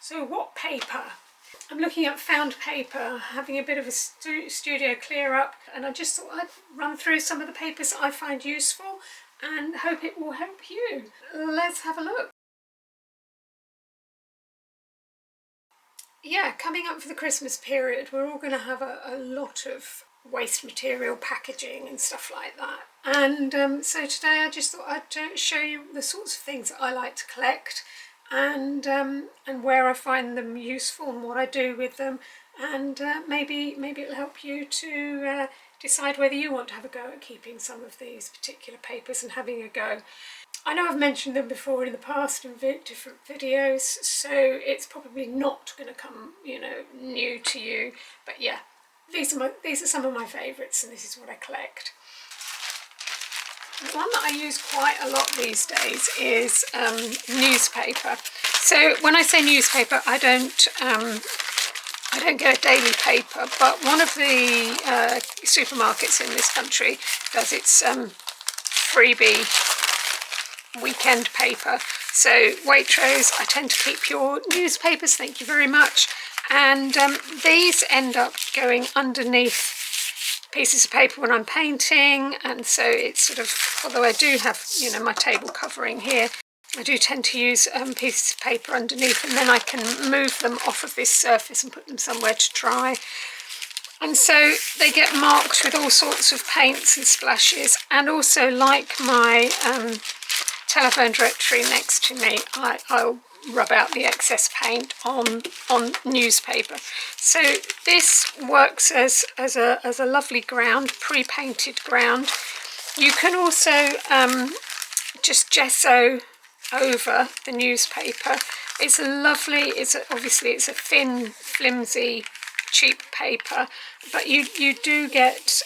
So what paper? I'm looking at found paper, having a bit of a studio clear up, and I just thought I'd run through some of the papers that I find useful and hope it will help you. Let's have a look. Yeah, coming up for the Christmas period, we're all going to have a lot of waste material packaging and stuff like that. And so today I just thought I'd show you the sorts of things that I like to collect, and where I find them useful and what I do with them, and maybe it'll help you to decide whether you want to have a go at keeping some of these particular papers and having a go. I know I've mentioned them before in the past in different videos, so it's probably not going to come, new to you. But yeah, these are some of my favourites, and this is what I collect. The one that I use quite a lot these days is newspaper. So when I say newspaper, I don't get a daily paper, but one of the supermarkets in this country does its freebie weekend paper. So Waitrose, I tend to keep your newspapers, thank you very much. And these end up going underneath pieces of paper when I'm painting, and so it's sort of, although I do have, my table covering here, I do tend to use pieces of paper underneath, and then I can move them off of this surface and put them somewhere to dry. And so they get marked with all sorts of paints and splashes, and also, like my telephone directory next to me, I'll rub out the excess paint on newspaper. So this works as a lovely ground, pre-painted ground. You can also just gesso over the newspaper. It's obviously it's a thin, flimsy, cheap paper, but you do get,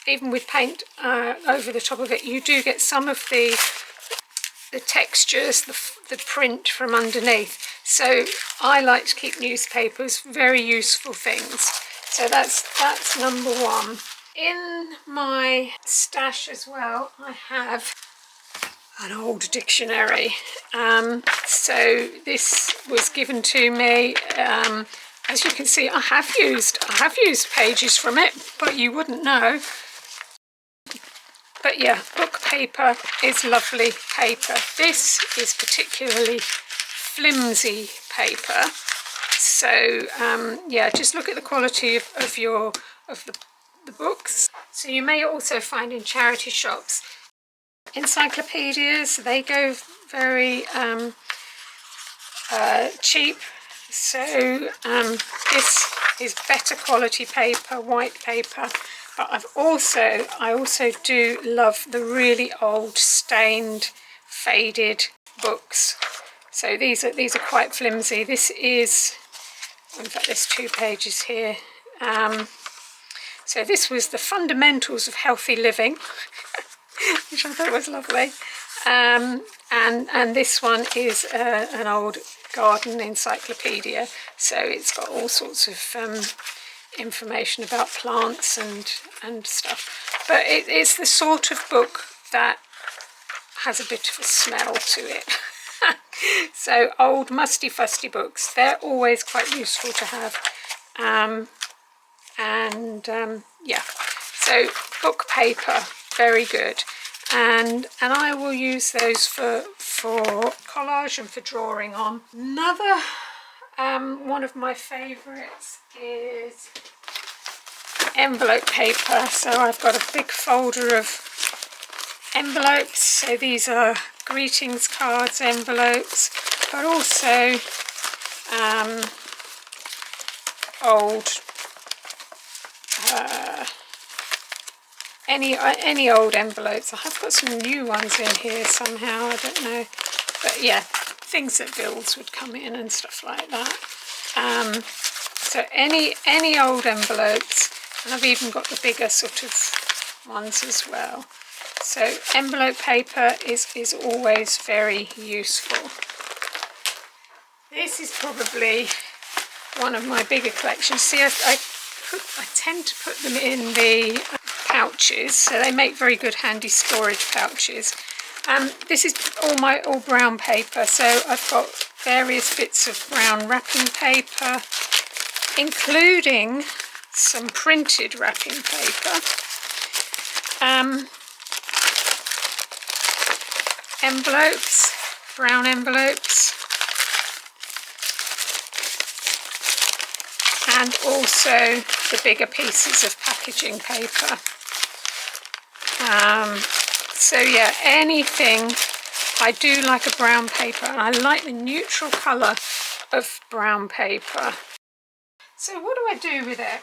even with paint over the top of it, you do get some of the textures, the print from underneath. So I like to keep newspapers, very useful things. So that's number one. In my stash as well, I have an old dictionary. So this was given to me. As you can see, I have used pages from it, but you wouldn't know. But yeah, book paper is lovely paper. This is particularly flimsy paper. So yeah, just look at the quality of the books. So you may also find in charity shops encyclopedias. They go very cheap. So this is better quality paper, white paper. But I also do love the really old, stained, faded books. So these are quite flimsy. This is, in fact, there's 2 pages here. So this was the Fundamentals of Healthy Living, which I thought was lovely. And this one is an old garden encyclopedia. So it's got all sorts of information about plants and stuff, but it's the sort of book that has a bit of a smell to it. So old musty fusty books, they're always quite useful to have. Yeah, so book paper, very good, and I will use those for collage and for drawing on. Another one of my favourites is envelope paper. So I've got a big folder of envelopes. So these are greetings cards, envelopes, but also old any old envelopes. I have got some new ones in here somehow, I don't know, but yeah, things that bills would come in and stuff like that. So any old envelopes, and I've even got the bigger sort of ones as well. So envelope paper is always very useful. This is probably one of my bigger collections. See, I tend to put them in the pouches, so they make very good handy storage pouches. This is all brown paper, so I've got various bits of brown wrapping paper, including some printed wrapping paper, envelopes, brown envelopes, and also the bigger pieces of packaging paper. So yeah, anything. I do like a brown paper, and I like the neutral colour of brown paper. So what do I do with it?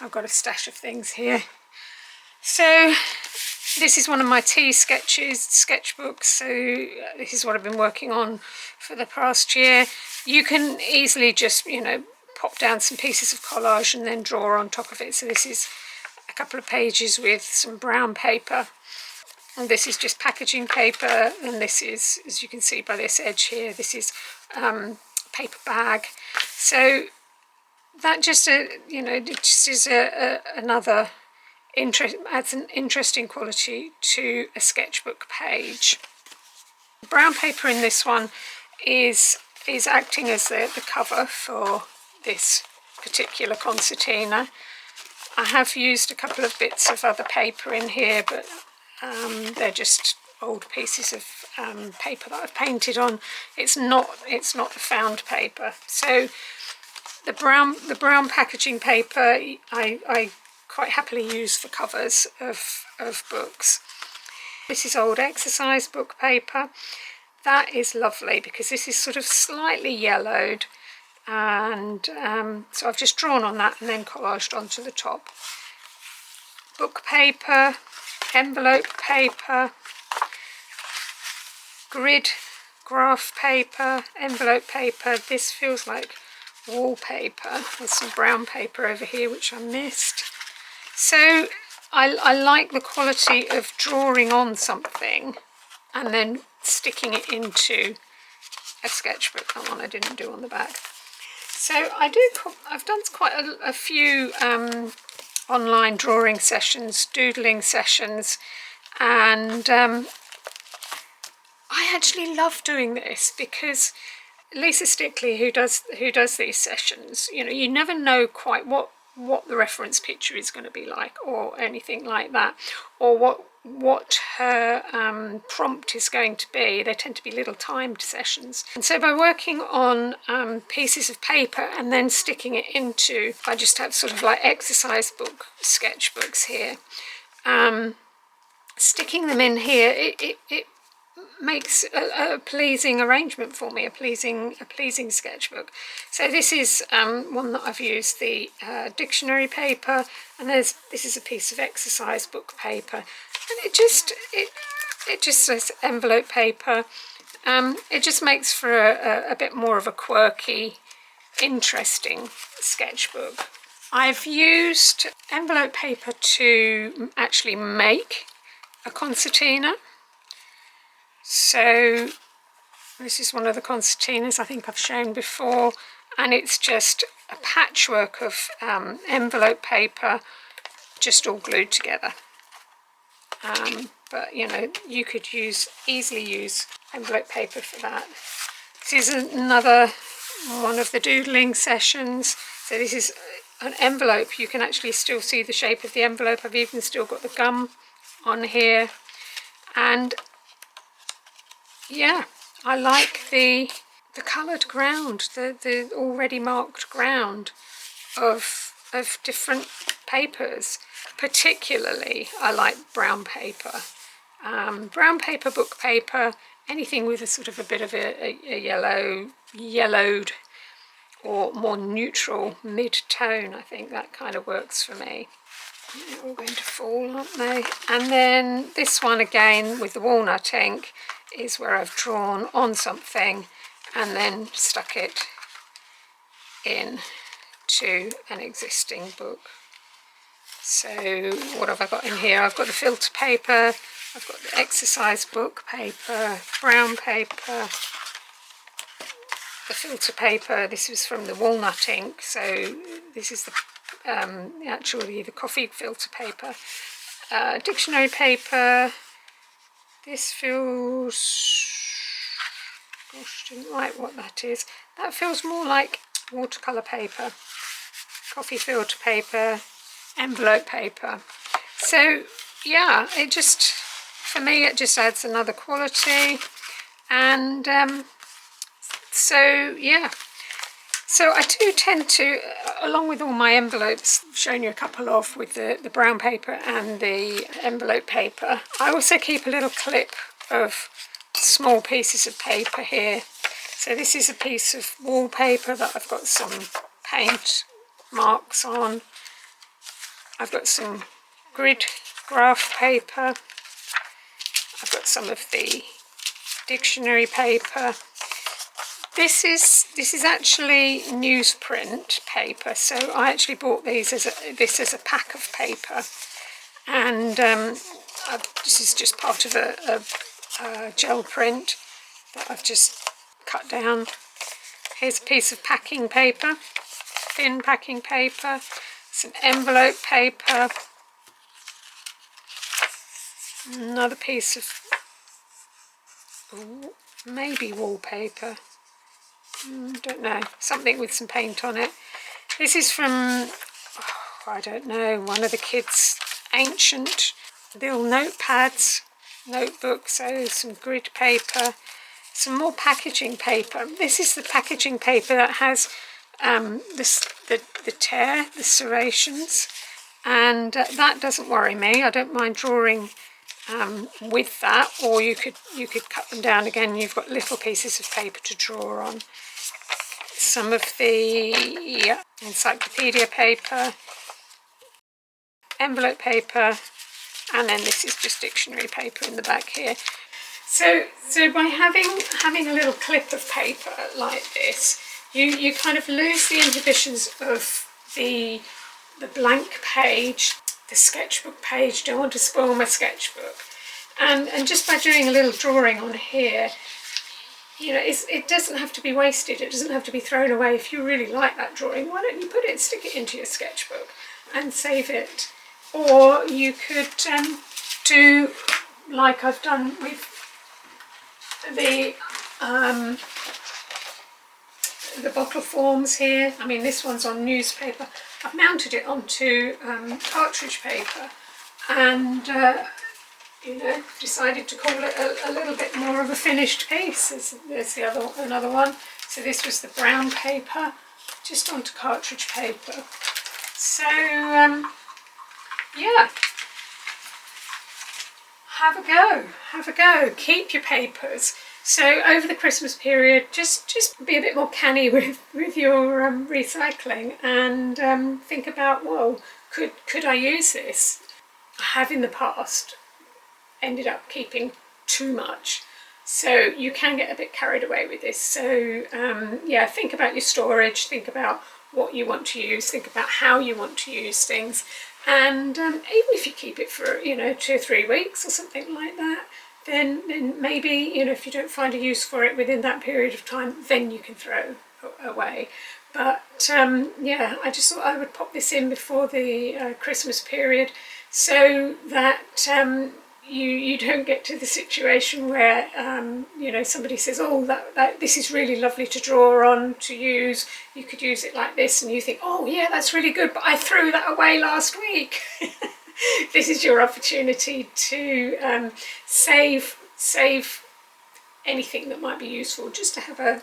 I've got a stash of things here. So this is one of my tea sketchbooks, so this is what I've been working on for the past year. You can easily just, you know, pop down some pieces of collage and then draw on top of it. So this is a couple of pages with some brown paper, and this is just packaging paper, and this is, as you can see by this edge here, this is paper bag. So that just you know, it just is another adds an interesting quality to a sketchbook page. The brown paper in this one is acting as the cover for this particular concertina. I have used a couple of bits of other paper in here, but they're just old pieces of paper that I've painted on. It's not the found paper. So the brown packaging paper I quite happily use for covers of books. This is old exercise book paper. That is lovely because this is sort of slightly yellowed, and so I've just drawn on that and then collaged onto the top. Book paper, envelope paper, grid graph paper, envelope paper. This feels like wallpaper. There's some brown paper over here which I missed. So I like the quality of drawing on something and then sticking it into a sketchbook. That one I didn't do on the back. So I've done quite a few online drawing sessions, doodling sessions, and I actually love doing this because Lisa Stickley, who does these sessions, you know, you never know quite what the reference picture is going to be like, or anything like that, or what her prompt is going to be. They tend to be little timed sessions, and so by working on pieces of paper and then sticking it into, I just have sort of like exercise book sketchbooks here, sticking them in here, it makes a pleasing arrangement for me, a pleasing sketchbook. So this is one that I've used, the dictionary paper, and this is a piece of exercise book paper, and it just says envelope paper. It just makes for a bit more of a quirky, interesting sketchbook. I've used envelope paper to actually make a concertina. So this is one of the concertinas I think I've shown before, and it's just a patchwork of envelope paper just all glued together. But you know, you could easily use envelope paper for that. This is another one of the doodling sessions. So this is an envelope. You can actually still see the shape of the envelope. I've even still got the gum on here, and yeah, I like the coloured ground, the already marked ground of different papers. Particularly, I like brown paper. Brown paper, book paper, anything with a sort of a bit of a yellowed or more neutral mid-tone. I think that kind of works for me. They're all going to fall, aren't they? And then this one again with the walnut ink is where I've drawn on something and then stuck it in to an existing book. So what have I got in here? I've got the filter paper, I've got the exercise book paper, brown paper, the filter paper. This was from the walnut ink, so this is the actually the coffee filter paper, dictionary paper, This feels, gosh, I didn't like what that is. That feels more like watercolour paper, coffee filter paper, envelope paper. So yeah, it just, for me, it just adds another quality. And so yeah, so I do tend to, along with all my envelopes, showing you a couple of with the brown paper and the envelope paper, I also keep a little clip of small pieces of paper here. So this is a piece of wallpaper that I've got some paint marks on. I've got some grid graph paper. I've got some of the dictionary paper. This is actually newsprint paper, so I actually bought these as a pack of paper, and this is just part of a gel print that I've just cut down. Here's a piece of packing paper, thin packing paper, some envelope paper, another piece of maybe wallpaper. Don't know, something with some paint on it. This is from, I don't know, one of the kids' ancient little notepads, notebook. So some grid paper, some more packaging paper. This is the packaging paper that has the tear, the serrations, and that doesn't worry me. I don't mind drawing with that, or you could cut them down again. You've got little pieces of paper to draw on. Some of the encyclopedia paper, envelope paper, and then this is just dictionary paper in the back here. So by having a little clip of paper like this, you kind of lose the inhibitions of the blank page, the sketchbook page. Don't want to spoil my sketchbook, and just by doing a little drawing on here, you know, it doesn't have to be wasted. It doesn't have to be thrown away. If you really like that drawing, why don't you put it, stick it into your sketchbook and save it? Or you could do like I've done with the bottle forms here. I mean, this one's on newspaper. I've mounted it onto cartridge paper, and you know, decided to call it a little bit more of a finished piece. There's another one. So this was the brown paper, just onto cartridge paper. So yeah, have a go, keep your papers. So over the Christmas period, just be a bit more canny with your recycling, and think about, well, could I use this? I have in the past ended up keeping too much, so you can get a bit carried away with this. So yeah, think about your storage, think about what you want to use, think about how you want to use things, and even if you keep it for, you know, 2 or 3 weeks or something like that, then maybe, you know, if you don't find a use for it within that period of time, then you can throw away. But yeah, I just thought I would pop this in before the Christmas period, so that you don't get to the situation where you know, somebody says, oh, that this is really lovely to draw on, to use, you could use it like this, and you think, oh yeah, that's really good, but I threw that away last week. This is your opportunity to save anything that might be useful, just to have a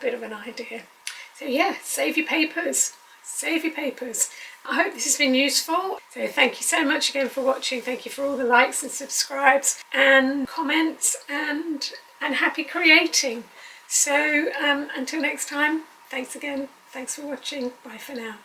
bit of an idea. So yeah, save your papers, save your papers. I hope this has been useful. So thank you so much again for watching. Thank you for all the likes and subscribes and comments, and happy creating. So until next time, thanks again. Thanks for watching. Bye for now.